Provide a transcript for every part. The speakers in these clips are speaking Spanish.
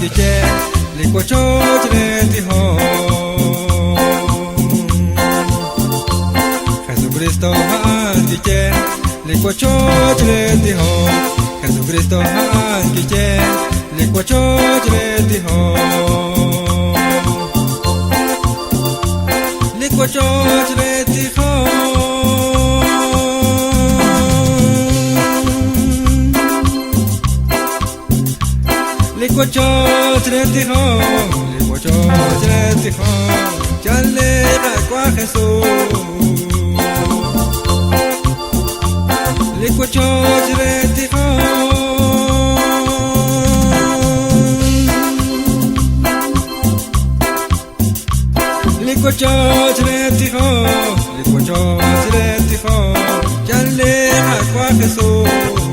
kiche likocho chreti ho Jesucristo kiche likocho chreti ho Jesucristo kiche likocho chreti ho likocho chreti ho Likocho tretiho, likocho tretiho, chale kwa Jesús. Likocho tretiho, likocho tretiho, likocho tretiho, chale kwa Jesús.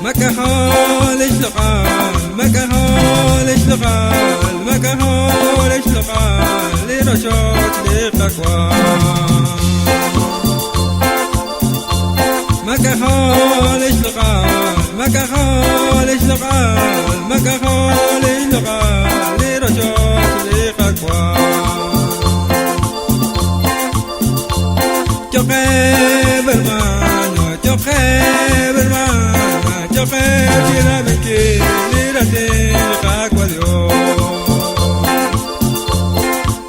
مكهول اشتغال مكهول اشتغال مكهول اشتغال لرشوت لقاكوان مكهول اشتغال مكهول اشتغال مكهول اشتغال لرشوت لقاكوان جوخيب hermano جوخيب hermano Yo quiero que mírate a Dios.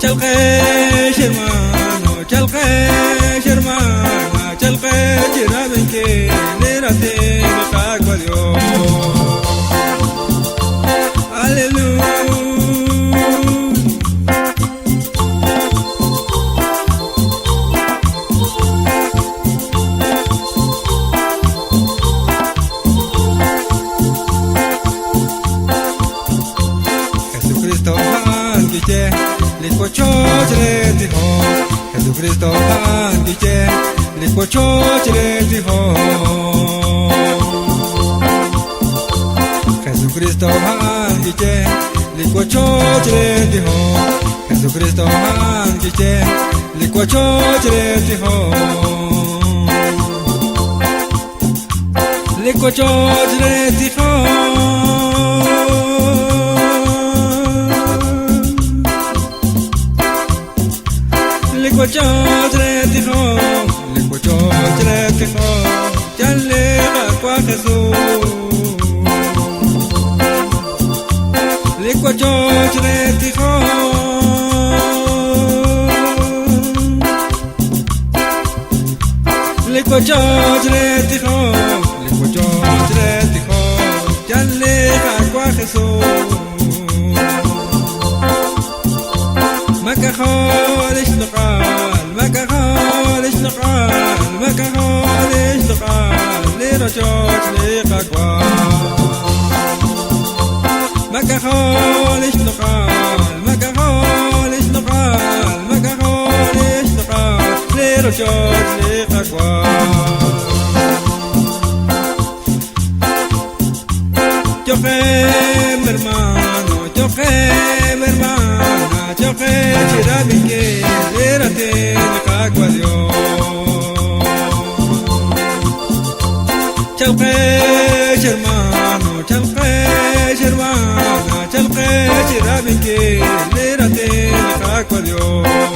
Chalque hermano, chalque hermana, chalque quiero que mírate a Dios. Aleluya. Likocho chretiho Jesucristo kiche likocho chretiho Jesucristo kiche likocho chretiho Jesucristo kiche likocho chretiho likocho chretiho Likocho tretiho, likocho tretiho, chale kwa Jesús. Likocho tretiho, likocho tretiho, likocho tretiho, chale kwa Jesús. مكهول اشتغال مكهول اشتغال مكهول اشتغال لرجوت لقاكوان مكهول اشتغال مكهول اشتغال مكهول اشتغال لرجوت لقاكوان Yo mi hermano, yo mi hermana, yo chirami que érate de Dios. Chalque hermano, chalque hermana, chalque chirami que érate de Dios.